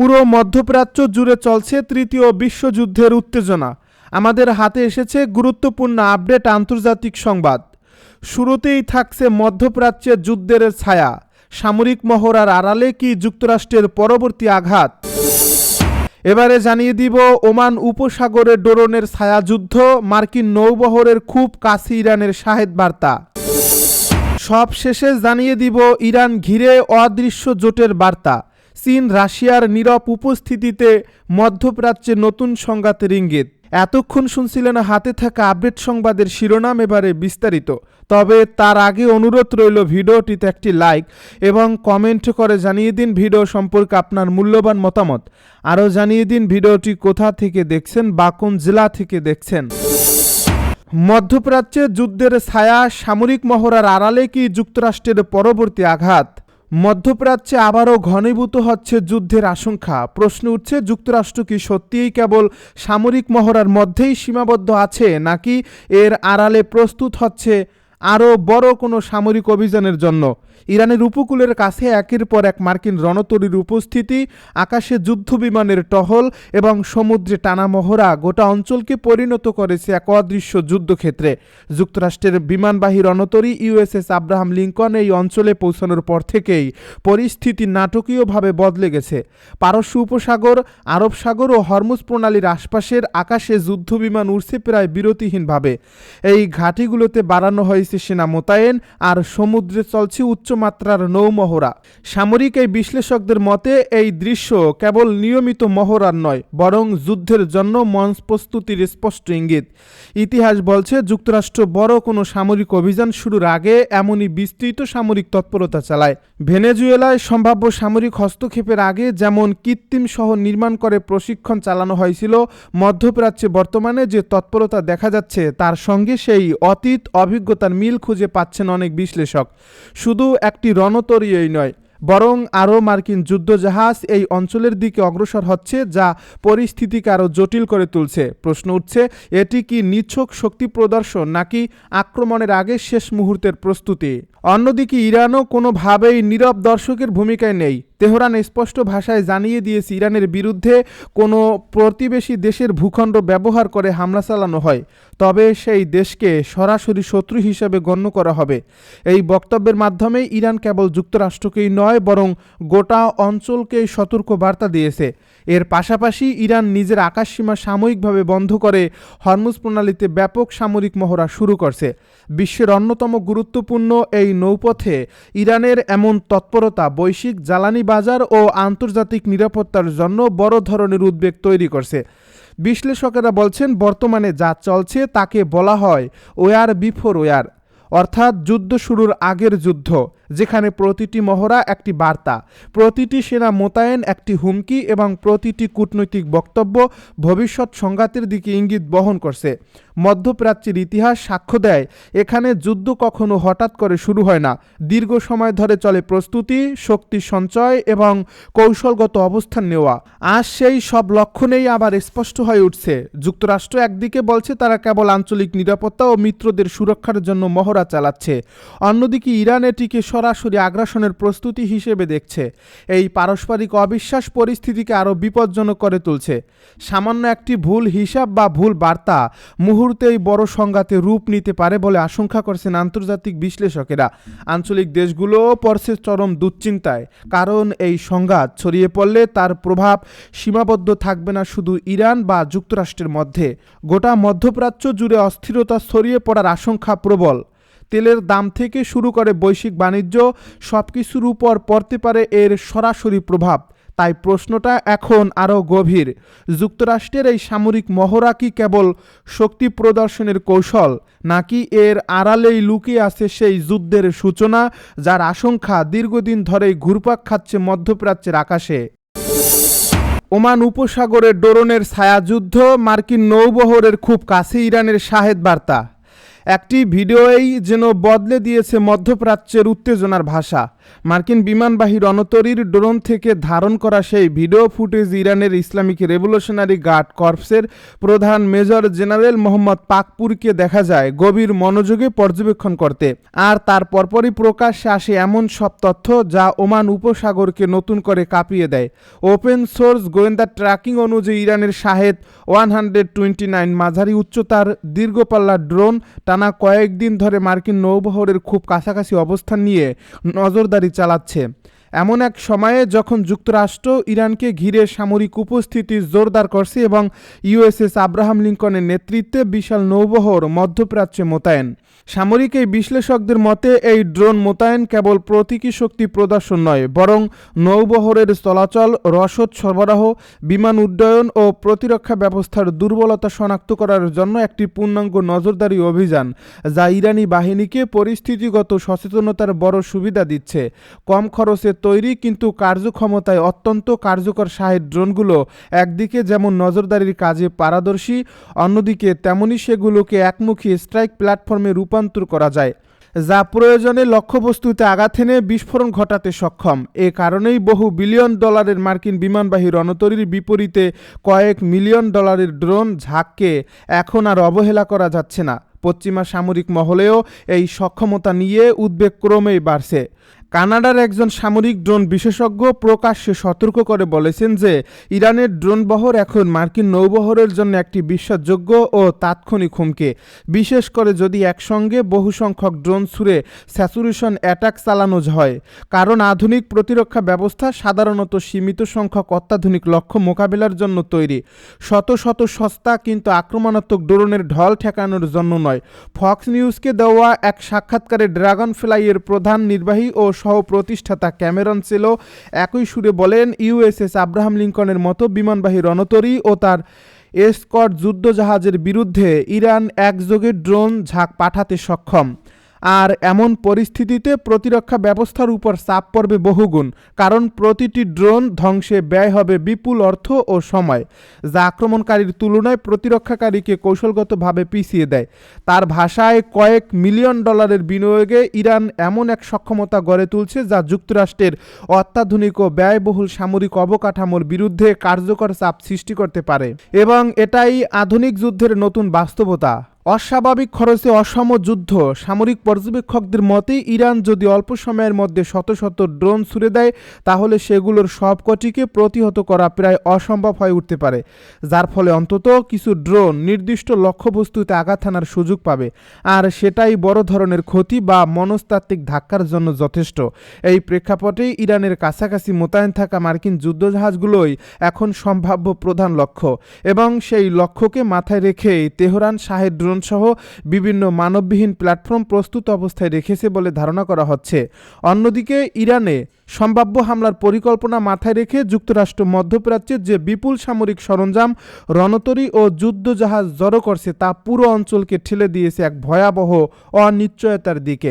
পুরো মধ্যপ্রাচ্য জুড়ে চলছে তৃতীয় বিশ্বযুদ্ধের উত্তেজনা। আমাদের হাতে এসেছে গুরুত্বপূর্ণ আপডেট আন্তর্জাতিক সংবাদ। শুরুতেই থাকছে মধ্যপ্রাচ্যের যুদ্ধের ছায়া, সামরিক মহড়ার আড়ালে কি যুক্তরাষ্ট্রের পরবর্তী আঘাত। এবারে জানিয়ে দিব ওমান উপসাগরে ড্রোনের ছায়াযুদ্ধ, মার্কিন নৌবহরের খুব কাছে ইরানের শাহেদ বার্তা। সব শেষে জানিয়ে দিব ইরান ঘিরে অদৃশ্য জোটের বার্তা, চীন রাশিয়ার নীরব উপস্থিতিতে মধ্যপ্রাচ্যে নতুন সংঘাতের ইঙ্গিত। এতক্ষণ শুনছিলেন হাতে থাকা আপডেট সংবাদের শিরোনাম, এবারে বিস্তারিত। তবে তার আগে অনুরোধ রইল ভিডিওটিতে একটি লাইক এবং কমেন্ট করে জানিয়ে দিন ভিডিও সম্পর্কে আপনার মূল্যবান মতামত। আরও জানিয়ে দিন ভিডিওটি কোথা থেকে দেখছেন বা কোন জেলা থেকে দেখছেন। মধ্যপ্রাচ্যে যুদ্ধের ছায়া, সামরিক মহড়ার আড়ালে কি যুক্তরাষ্ট্রের পরবর্তী আঘাত। মধ্যপ্রাচ্যে আবারও ঘনীভূত হচ্ছে যুদ্ধের আশঙ্কা। প্রশ্ন উঠছে, যুক্তরাষ্ট্র কি সত্যিই কেবল সামরিক মহড়ার মধ্যেই সীমাবদ্ধ আছে, নাকি এর আড়ালে প্রস্তুত হচ্ছে আরও বড় কোনো সামরিক অভিযানের জন্য। ইরানের উপকূলের কাছে একের পর এক মার্কিন রণতরীর উপস্থিতি, আকাশে যুদ্ধবিমানের টহল এবং সমুদ্রে টানা মহড়া গোটা অঞ্চলকে পরিণত করেছে এক অদৃশ্য যুদ্ধক্ষেত্রে। যুক্তরাষ্ট্রের বিমানবাহী রণতরী ইউএসএস আব্রাহাম লিঙ্কন এই অঞ্চলে পৌঁছানোর পর থেকেই পরিস্থিতি নাটকীয়ভাবে বদলে গেছে। পারস্য উপসাগর, আরব সাগর ও হরমুজ প্রণালীর আশপাশের আকাশে যুদ্ধবিমান উড়ছে প্রায় বিরতিহীনভাবে। এই ঘাঁটিগুলোতে বাড়ানো হয়েছে সেনা মোতায়েন, আর সমুদ্রে চলছে উচ্চমাত্রার নৌমহড়া। সামরিক এই বিশ্লেষকদের মতে এই দৃশ্য কেবল নিয়মিত মহড়ার নয়, বরং যুদ্ধের জন্য মঞ্চ প্রস্তুতির স্পষ্ট ইঙ্গিত। ইতিহাস বলছে, যুক্তরাষ্ট্র বড় কোনো সামরিক অভিযান শুরুর আগে এমনই বিস্তৃত সামরিক তৎপরতা চালায়। ভেনেজুয়েলায় সম্ভাব্য সামরিক হস্তক্ষেপের আগে যেমন কৃত্রিম শহর নির্মাণ করে প্রশিক্ষণ চালানো হয়েছিল, মধ্যপ্রাচ্যে বর্তমানে যে তৎপরতা দেখা যাচ্ছে তার সঙ্গে সেই অতীত অভিজ্ঞতার মিল খুঁজে পাচ্ছেন অনেক বিশ্লেষক। শুধু একটি রণতরীই নয়, বরং আরও মার্কিন যুদ্ধজাহাজ এই অঞ্চলের দিকে অগ্রসর হচ্ছে, যা পরিস্থিতিকে আরও জটিল করে তুলছে। প্রশ্ন উঠছে, এটি কি নিছক শক্তি প্রদর্শন, নাকি আক্রমণের আগে শেষ মুহূর্তের প্রস্তুতি। অন্যদিকে ইরানও কোনোভাবেই নীরব দর্শকের ভূমিকায় নেই। তেহরান স্পষ্ট ভাষায় জানিয়ে দিয়েছে, ইরানের বিরুদ্ধে কোনো প্রতিবেশী দেশের ভূখণ্ড ব্যবহার করে হামলা চালানো হয়, তবে সেই দেশকে সরাসরি শত্রু হিসেবে গণ্য করা হবে। এই বক্তব্যের মাধ্যমে ইরান কেবল যুক্তরাষ্ট্রকেই নয়, বরং গোটা অঞ্চলকেই সতর্ক বার্তা দিয়েছে। এর পাশাপাশি ইরান নিজের আকাশসীমা সাময়িকভাবে বন্ধ করে হরমুজ প্রণালীতে ব্যাপক সামরিক মহড়া শুরু করছে। বিশ্বের অন্যতম গুরুত্বপূর্ণ এই নৌপথে ইরানের এমন তৎপরতা বৈশ্বিক জ্বালানি বাজার ও আন্তর্জাতিক নিরাপত্তার জন্য বড় ধরনের উদ্বেগ তৈরি করছে। বিশ্লেষকেরা বলছেন, বর্তমানে যা চলছে তাকে বলা হয় ওয়ার বিফোর ওয়ার, অর্থাৎ যুদ্ধ শুরুর আগের যুদ্ধ, যেখানে প্রতিটি মহড়া একটি বার্তা, প্রতিটি সেনা মোতায়েন একটি হুমকি এবং প্রতিটি কূটনৈতিক বক্তব্য ভবিষ্যৎ সংঘাতের দিকে ইঙ্গিত বহন করছে। মধ্যপ্রাচ্যের ইতিহাস সাক্ষ্য দেয়, এখানে যুদ্ধ কখনো হঠাৎ করে শুরু হয় না। দীর্ঘ সময় ধরে চলে প্রস্তুতি, শক্তি সঞ্চয় এবং কৌশলগত অবস্থান নেওয়া। আজ সেই সব লক্ষণেই আবার স্পষ্ট হয়ে উঠছে। যুক্তরাষ্ট্র একদিকে বলছে তারা কেবল আঞ্চলিক নিরাপত্তা ও মিত্রদের সুরক্ষার জন্য মহড়া চালাচ্ছে, অন্যদিকে ইরান এটিকে সরাসরি আগ্রাসনের প্রস্তুতি হিসেবে দেখছে। এই পারস্পরিক অবিশ্বাস পরিস্থিতিকে আরও বিপজ্জনক করে তুলছে। সামান্য একটি ভুল হিসাব বা ভুল বার্তা মুহূর্তেই বড় সংঘাতে রূপ নিতে পারে বলে আশঙ্কা করছেন আন্তর্জাতিক বিশ্লেষকেরা। আঞ্চলিক দেশগুলোও পড়ছে চরম দুশ্চিন্তায়, কারণ এই সংঘাত ছড়িয়ে পড়লে তার প্রভাব সীমাবদ্ধ থাকবে না শুধু ইরান বা যুক্তরাষ্ট্রের মধ্যে। গোটা মধ্যপ্রাচ্য জুড়ে অস্থিরতা ছড়িয়ে পড়ার আশঙ্কা প্রবল। তেলের দাম থেকে শুরু করে বৈশ্বিক বাণিজ্য সবকিছুর উপর পড়তে পারে এর সরাসরি প্রভাব। তাই প্রশ্নটা এখন আরও গভীর। যুক্তরাষ্ট্রের এই সামরিক মহড়া কি কেবল শক্তি প্রদর্শনের কৌশল, নাকি এর আড়ালেই লুকিয়ে আছে সেই যুদ্ধের সূচনা, যার আশঙ্কা দীর্ঘদিন ধরেই ঘুরপাক খাচ্ছে মধ্যপ্রাচ্যের আকাশে। ওমান উপসাগরে ড্রোনের ছায়াযুদ্ধ, মার্কিন নৌবহরের খুব কাছে ইরানের শাহেদ বার্তা। একটি ভিডিওই যেন বদলে দিয়েছে মধ্যপ্রাচ্যের উত্তেজনার ভাষা। মার্কিন বিমানবাহী রণতরীর ড্রোন থেকে ধারণ করা সেই ভিডিও ফুটেজ ইরানের ইসলামিক রেভলিউশনারি গার্ড কর্পসের প্রধান মেজর জেনারেল মোহাম্মদ পাকপুরকে দেখা যায় গভীর মনোযোগে পর্যবেক্ষণ করতে। আর তার পরপরই প্রকাশ্যে আসে এমন সব তথ্য যা ওমান উপসাগরকে নতুন করে কাঁপিয়ে দেয়। ওপেন সোর্স গোয়েন্দা ট্র্যাকিং অনুযায়ী ইরানের শাহেদ 129 মাঝারি উচ্চতার দীর্ঘপাল্লার ড্রোন টানা কয়েকদিন ধরে মার্কিন নৌবহরের খুব কাছাকাছি অবস্থান নিয়ে নজরদারি চালাচ্ছে। এমন এক সময়ে যখন যুক্তরাষ্ট্র ইরানকে ঘিরে সামরিক উপস্থিতি জোরদার করছে এবং ইউএসএস আব্রাহাম লিঙ্কনের নেতৃত্বে বিশাল নৌবহর মধ্যপ্রাচ্যে মোতায়েন। সামরিক এই বিশ্লেষকদের মতে এই ড্রোন মোতায়েন কেবল প্রতীকী শক্তি প্রদর্শন নয়, বরং নৌবহরের চলাচল, রসদ সরবরাহ, বিমান উড্ডয়ন ও প্রতিরক্ষা ব্যবস্থার দুর্বলতা শনাক্ত করার জন্য একটি পূর্ণাঙ্গ নজরদারি অভিযান, যা ইরানি বাহিনীকে পরিস্থিতিগত সচেতনতার বড় সুবিধা দিচ্ছে। কম খরচে তৈরি কিন্তু কার্যক্ষমতায় অত্যন্ত কার্যকর শাহেদ ড্রোনগুলো একদিকে যেমন নজরদারির কাজে পারদর্শী, অন্যদিকে তেমনি সেগুলোকে একমুখী স্ট্রাইক প্ল্যাটফর্মে রূপান্তর করা যায়, যা প্রয়োজনে লক্ষ্যবস্তুতে আঘাত এনে বিস্ফোরণ ঘটাতে সক্ষম। এ কারণেই বহু বিলিয়ন ডলারের মার্কিন বিমানবাহী রণতরীর বিপরীতে কয়েক মিলিয়ন ডলারের ড্রোন ঝাঁককে এখন আর অবহেলা করা যাচ্ছে না। পশ্চিমা সামরিক মহলেও এই সক্ষমতা নিয়ে উদ্বেগ ক্রমেই বাড়ছে। কানাডার একজন সামরিক ড্রোন বিশেষজ্ঞ প্রকাশ্যে সতর্ক করে বলেছেন যে ইরানের ড্রোন বহর এখন মার্কিন নৌবহরের জন্য একটি বিশ্বাসযোগ্য ও তাৎক্ষণিক হুমকি, বিশেষ করে যদি একসঙ্গে বহু সংখ্যক ড্রোন ছুড়ে স্যাচুরেশন অ্যাটাক চালানো হয়। কারণ আধুনিক প্রতিরক্ষা ব্যবস্থা সাধারণত সীমিত সংখ্যক অত্যাধুনিক লক্ষ্য মোকাবেলার জন্য তৈরি, শত শত সস্তা কিন্তু আক্রমণাত্মক ড্রোনের ঢল ঠেকানোর জন্য নয়। ফক্স নিউজকে দেওয়া এক সাক্ষাৎকারে ড্রাগন ফ্লাইয়ের প্রধান নির্বাহী ও সহ প্রতিষ্ঠাতা ক্যামেরন সেলো একই সুরে বলেন, ইউএসএস আব্রাহাম লিঙ্কনের মতো বিমানবাহী রণতরী ও তার এসকর্ট যুদ্ধজাহাজের বিরুদ্ধে ইরান একযোগে ড্রোন ঝাঁক পাঠাতে সক্ষম। আর এমন পরিস্থিতিতে প্রতিরক্ষা ব্যবস্থার উপর চাপ পড়বে বহুগুণ, কারণ প্রতিটি ড্রোন ধ্বংসে ব্যয় হবে বিপুল অর্থ ও সময়, যা আক্রমণকারীর তুলনায় প্রতিরক্ষাকারীকে কৌশলগতভাবে পিছিয়ে দেয়। তার ভাষায় কয়েক মিলিয়ন ডলারের বিনিয়োগে ইরান এমন এক সক্ষমতা গড়ে তুলছে যা যুক্তরাষ্ট্রের অত্যাধুনিক ও ব্যয়বহুল সামরিক অবকাঠামোর বিরুদ্ধে কার্যকর চাপ সৃষ্টি করতে পারে। এবং এটাই আধুনিক যুদ্ধের নতুন বাস্তবতা। অস্বাভাবিক খরচে অসম যুদ্ধ। সামরিক পর্যবেক্ষকদের মতে ইরান যদি অল্প সময়ের মধ্যে শত শত ড্রোন ছুড়ে দেয়, তাহলে সেগুলোর সবকটিকে প্রতিহত করা প্রায় অসম্ভব হয়ে উঠতে পারে, যার ফলে অন্তত কিছু ড্রোন নির্দিষ্ট লক্ষ্যবস্তুতে আঘাত হানার সুযোগ পাবে। আর সেটাই বড় ধরনের ক্ষতি বা মনস্তাত্ত্বিক ধাক্কার জন্য যথেষ্ট। এই প্রেক্ষাপটে ইরানের কাছাকাছি মোতায়েন থাকা মার্কিন যুদ্ধজাহাজগুলোই এখন সম্ভাব্য প্রধান লক্ষ্য, এবং সেই লক্ষ্যকে মাথায় রেখেই তেহরান শাহেদ ড্রোন সহ বিভিন্ন মানববিহীন প্ল্যাটফর্ম প্রস্তুত অবস্থায় রেখেছে বলে ধারণা করা হচ্ছে। অন্যদিকে ইরানে সম্ভাব্য হামলার পরিকল্পনা মাথায় রেখে যুক্তরাষ্ট্র মধ্যপ্রাচ্যের যে বিপুল সামরিক সরঞ্জাম, রণতরী ও যুদ্ধজাহাজ জড়ো করছে তা পুরো অঞ্চলকে ঠেলে দিয়েছে এক ভয়াবহ অনিশ্চয়তার দিকে,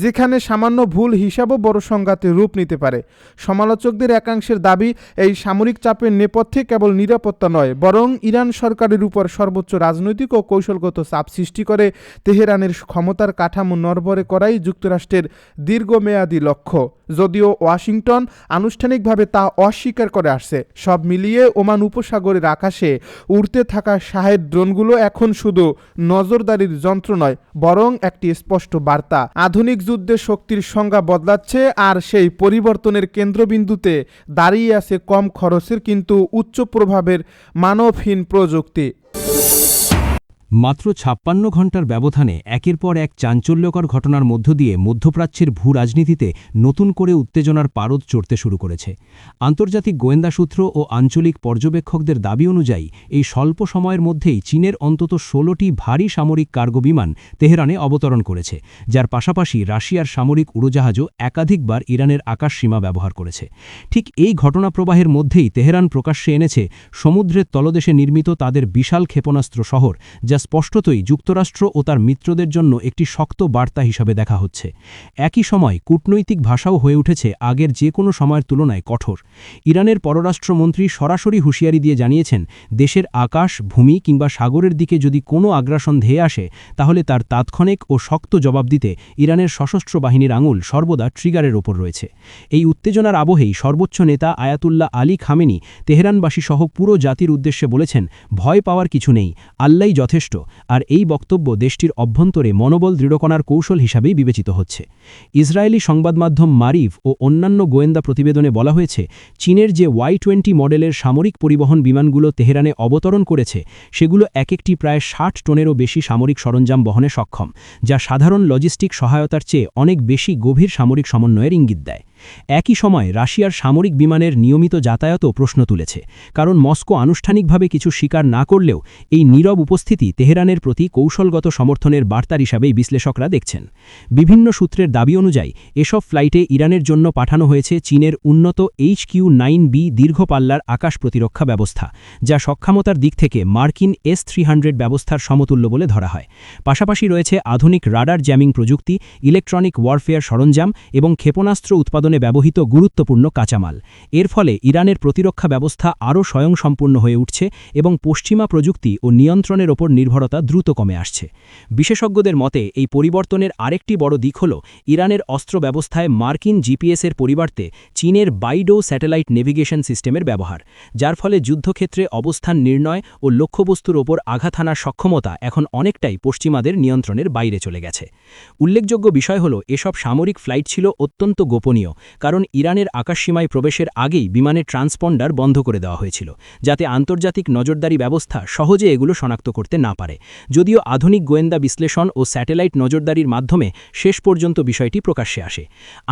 যেখানে সামান্য ভুল হিসাবও বড় সংঘাতে রূপ নিতে পারে। সমালোচকদের একাংশের দাবি, এই সামরিক চাপের নেপথ্যে কেবল নিরাপত্তা নয়, বরং ইরান সরকারের উপর সর্বোচ্চ রাজনৈতিক ও কৌশলগত চাপ সৃষ্টি করে তেহরানের ক্ষমতার কাঠামো নড়বড়ে করাই যুক্তরাষ্ট্রের দীর্ঘমেয়াদী লক্ষ্য, যদিও ওয়াশিংটন আনুষ্ঠানিকভাবে তা অস্বীকার করে আসছে। সব মিলিয়ে ওমান উপসাগরের আকাশে উড়তে থাকা শাহেদ ড্রোনগুলো এখন শুধু নজরদারির যন্ত্র নয়, বরং একটি স্পষ্ট বার্তা। আধুনিক যুদ্ধে শক্তির সংজ্ঞা বদলাচ্ছে, আর সেই পরিবর্তনের কেন্দ্রবিন্দুতে দাঁড়িয়ে আছে কম খরচের কিন্তু উচ্চ প্রভাবের মানবহীন প্রযুক্তি। মাত্র ৫৬ ঘণ্টার ব্যবধানে একের পর এক চাঞ্চল্যকর ঘটনার মধ্য দিয়ে মধ্যপ্রাচ্যের ভূ রাজনীতিতে নতুন করে উত্তেজনার পারদ চড়তে শুরু করেছে। আন্তর্জাতিক গোয়েন্দা সূত্র ও আঞ্চলিক পর্যবেক্ষকদের দাবি অনুযায়ী এই স্বল্প সময়ের মধ্যেই চীনের অন্তত ১৬টি ভারী সামরিক কার্গো বিমান তেহরানে অবতরণ করেছে, যার পাশাপাশি রাশিয়ার সামরিক উড়োজাহাজও একাধিকবার ইরানের আকাশসীমা ব্যবহার করেছে। ঠিক এই ঘটনা প্রবাহের মধ্যেই তেহরান প্রকাশ্যে এনেছে সমুদ্রের তলদেশে নির্মিত তাদের বিশাল ক্ষেপণাস্ত্র শহর, যা যা স্পষ্টতই যুক্তরাষ্ট্র ও তার মিত্রদের জন্য একটি শক্ত বার্তা হিসাবে দেখা হচ্ছে। একই সময় কূটনৈতিক ভাষাও হয়ে উঠেছে আগের যে কোনো সময়ের তুলনায় কঠোর। ইরানের পররাষ্ট্রমন্ত্রী সরাসরি হুঁশিয়ারি দিয়ে জানিয়েছেন, দেশের আকাশ, ভূমি কিংবা সাগরের দিকে যদি কোনো আগ্রাসন ধেয়ে আসে তাহলে তার তাৎক্ষণিক ও শক্ত জবাব দিতে ইরানের সশস্ত্র বাহিনীর আঙুল সর্বদা ট্রিগারের ওপর রয়েছে। এই উত্তেজনার আবহেই সর্বোচ্চ নেতা আয়াতুল্লাহ আলী খামেনি তেহরানবাসী সহ পুরো জাতির উদ্দেশ্যে বলেছেন, ভয় পাওয়ার কিছু নেই, আল্লাহই যথেষ্ট। আর এই বক্তব্য দেশটির অভ্যন্তরে মনোবল দৃঢ়করার কৌশল হিসাবেই বিবেচিত হচ্ছে। ইসরায়েলি সংবাদমাধ্যম মারিভ ও অন্যান্য গোয়েন্দা প্রতিবেদনে বলা হয়েছে, চীনের যে Y-20 মডেলের সামরিক পরিবহন বিমানগুলো তেহরানে অবতরণ করেছে সেগুলো এক একটি প্রায় 60 টনেরও বেশি সামরিক সরঞ্জাম বহনে সক্ষম, যা সাধারণ লজিস্টিক সহায়তার চেয়ে অনেক বেশি গভীর সামরিক সমন্বয়ের ইঙ্গিত দেয়। একই সময় রাশিয়ার সামরিক বিমানের নিয়মিত যাতায়াতও প্রশ্ন তুলেছে, কারণ মস্কো আনুষ্ঠানিকভাবে কিছু স্বীকার না করলেও এই নীরব উপস্থিতি তেহরানের প্রতি কৌশলগত সমর্থনের বার্তার হিসাবেই বিশ্লেষকরা দেখছেন। বিভিন্ন সূত্রের দাবি অনুযায়ী এসব ফ্লাইটে ইরানের জন্য পাঠানো হয়েছে চীনের উন্নত HQ-9B দীর্ঘ পাল্লার আকাশ প্রতিরক্ষা ব্যবস্থা, যা সক্ষমতার দিক থেকে মার্কিন S-300 ব্যবস্থার সমতুল্য বলে ধরা হয়। পাশাপাশি রয়েছে আধুনিক রাডার জ্যামিং প্রযুক্তি, ইলেকট্রনিক ওয়ারফেয়ার সরঞ্জাম এবং ক্ষেপণাস্ত্র উৎপাদনে ব্যবহৃত গুরুত্বপূর্ণ কাঁচামাল। এর ফলে ইরানের প্রতিরক্ষা ব্যবস্থা আরও স্বয়ংসম্পূর্ণ হয়ে উঠছে এবং পশ্চিমা প্রযুক্তি ও নিয়ন্ত্রণের ওপর নির্ভরতা দ্রুত কমে আসছে। বিশেষজ্ঞদের মতে এই পরিবর্তনের আরেকটি বড় দিক হল ইরানের অস্ত্র ব্যবস্থায় মার্কিন জিপিএসের পরিবর্তে চীনের বাইডো স্যাটেলাইট নেভিগেশন সিস্টেমের ব্যবহার, যার ফলে যুদ্ধক্ষেত্রে অবস্থান নির্ণয় ও লক্ষ্যবস্তুর ওপর আঘাত হানার সক্ষমতা এখন অনেকটাই পশ্চিমাদের নিয়ন্ত্রণের বাইরে চলে গেছে। উল্লেখযোগ্য বিষয় হল এসব সামরিক ফ্লাইট ছিল অত্যন্ত গোপনীয়, কারণ ইরানের আকাশসীমায় প্রবেশের আগেই বিমানের ট্রান্সপন্ডার বন্ধ করে দেওয়া হয়েছিল, যাতে আন্তর্জাতিক নজরদারি ব্যবস্থা সহজে এগুলো শনাক্ত করতে না পারে। যদিও আধুনিক গোয়েন্দা বিশ্লেষণ ও স্যাটেলাইট নজরদারির মাধ্যমে শেষ পর্যন্ত বিষয়টি প্রকাশ্যে আসে।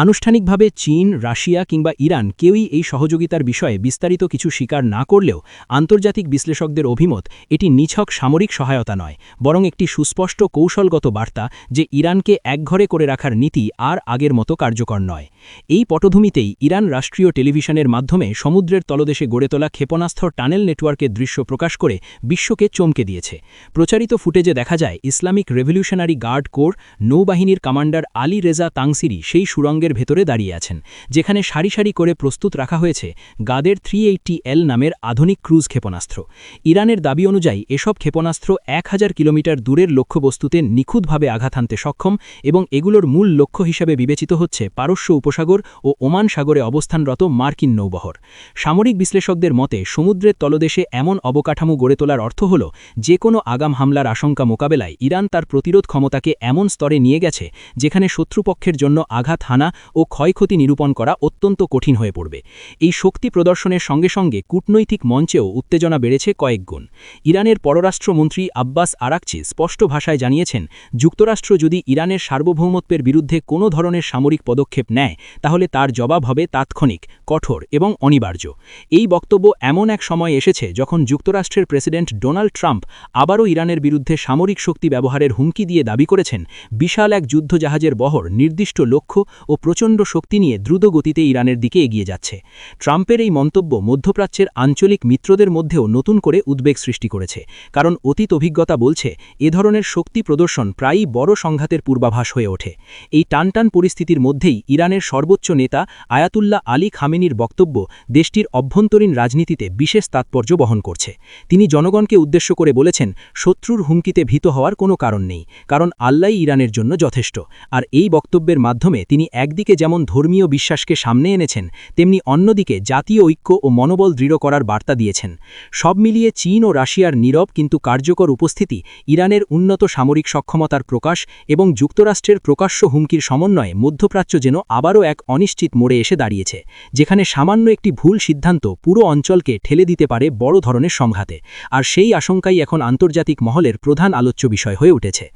আনুষ্ঠানিকভাবে চীন, রাশিয়া কিংবা ইরান কেউই এই সহযোগিতার বিষয়ে বিস্তারিত কিছু স্বীকার না করলেও আন্তর্জাতিক বিশ্লেষকদের অভিমত এটি নিছক সামরিক সহায়তা নয়, বরং একটি সুস্পষ্ট কৌশলগত বার্তা যে ইরানকে একঘরে করে রাখার নীতি আর আগের মতো কার্যকর নয়। এই পটভূমিতেই ইরান রাষ্ট্রীয় টেলিভিশনের মাধ্যমে সমুদ্রের তলদেশে গড়ে তোলা ক্ষেপণাস্ত্র টানেল নেটওয়ার্কের দৃশ্য প্রকাশ করে বিশ্বকে চমকে দিয়েছে। প্রচারিত ফুটেজে দেখা যায় ইসলামিক রেভলিউশনারি গার্ড কোর নৌবাহিনীর কমান্ডার আলী রেজা তাংসিরি সেই সুড়ঙ্গের ভেতরে দাঁড়িয়ে আছেন, যেখানে সারি সারি করে প্রস্তুত রাখা হয়েছে গাদের 380L নামের আধুনিক ক্রুজ ক্ষেপণাস্ত্র। ইরানের দাবি অনুযায়ী এসব ক্ষেপণাস্ত্র 1000 কিলোমিটার দূরের লক্ষ্যবস্তুতে নিখুঁতভাবে আঘাত হানতে সক্ষম এবং এগুলোর মূল লক্ষ্য হিসেবে বিবেচিত হচ্ছে পারস্য উপসাগর ও ওমান সাগরে অবস্থানরত মার্কিন নৌবহর। সামরিক বিশ্লেষকদের মতে সমুদ্রের তলদেশে এমন অবকাঠামো গড়ে তোলার অর্থ হল যে কোনো আগাম হামলার আশঙ্কা মোকাবেলায় ইরান তার প্রতিরোধ ক্ষমতাকে এমন স্তরে নিয়ে গেছে যেখানে শত্রুপক্ষের জন্য আঘাত হানা ও ক্ষয়ক্ষতি নিরূপণ করা অত্যন্ত কঠিন হয়ে পড়বে। এই শক্তি প্রদর্শনের সঙ্গে সঙ্গে কূটনৈতিক মঞ্চেও উত্তেজনা বেড়েছে কয়েক গুণ। ইরানের পররাষ্ট্রমন্ত্রী আব্বাস আরাকচি স্পষ্ট ভাষায় জানিয়েছেন, যুক্তরাষ্ট্র যদি ইরানের সার্বভৌমত্বের বিরুদ্ধে কোনো ধরনের সামরিক পদক্ষেপ নেয় তাহলে তার জবাব হবে তাৎক্ষণিক, কঠোর এবং অনিবার্য। এই বক্তব্য এমন এক সময় এসেছে যখন যুক্তরাষ্ট্রের প্রেসিডেন্ট ডোনাল্ড ট্রাম্প আবারও ইরানের বিরুদ্ধে সামরিক শক্তি ব্যবহারের হুমকি দিয়ে দাবি করেছেন, বিশাল এক যুদ্ধজাহাজের বহর নির্দিষ্ট লক্ষ্য ও প্রচণ্ড শক্তি নিয়ে দ্রুত গতিতে ইরানের দিকে এগিয়ে যাচ্ছে। ট্রাম্পের এই মন্তব্য মধ্যপ্রাচ্যের আঞ্চলিক মিত্রদের মধ্যেও নতুন করে উদ্বেগ সৃষ্টি করেছে, কারণ অতীত অভিজ্ঞতা বলছে এ ধরনের শক্তি প্রদর্শন প্রায়ই বড় সংঘাতের পূর্বাভাস হয়ে ওঠে। এই টানটান পরিস্থিতির মধ্যেই ইরানের সর্বোচ্চ নেতা আয়াতুল্লাহ আলী খামেনির বক্তব্য দেশটির অভ্যন্তরীণ রাজনীতিতে বিশেষ তাৎপর্য বহন করছে। তিনি জনগণকে উদ্দেশ্য করে বলেছেন, শত্রুর হুমকিতে ভীত হওয়ার কোনো কারণ নেই, কারণ আল্লাহই ইরানের জন্য যথেষ্ট। আর এই বক্তব্যের মাধ্যমে তিনি একদিকে যেমন ধর্মীয় বিশ্বাসকে সামনে এনেছেন, তেমনি অন্যদিকে জাতীয় ঐক্য ও মনোবল দৃঢ় করার বার্তা দিয়েছেন। সব মিলিয়ে চীন ও রাশিয়ার নীরব কিন্তু কার্যকর উপস্থিতি ইরানের উন্নত সামরিক সক্ষমতার প্রকাশ এবং যুক্তরাষ্ট্রের প্রকাশ্য হুমকির সমন্বয়ে মধ্যপ্রাচ্য যেন আবারও এক অনিশ্চিত মোড়ে এসে দাঁড়িয়েছে, যেখানে সামান্য একটি ভুল সিদ্ধান্ত পুরো অঞ্চলকে ঠেলে দিতে পারে বড় ধরনের সংঘাতে। আর সেই আশঙ্কাই এখন আন্তর্জাতিক মহলের প্রধান আলোচ্য বিষয় হয়ে উঠেছে।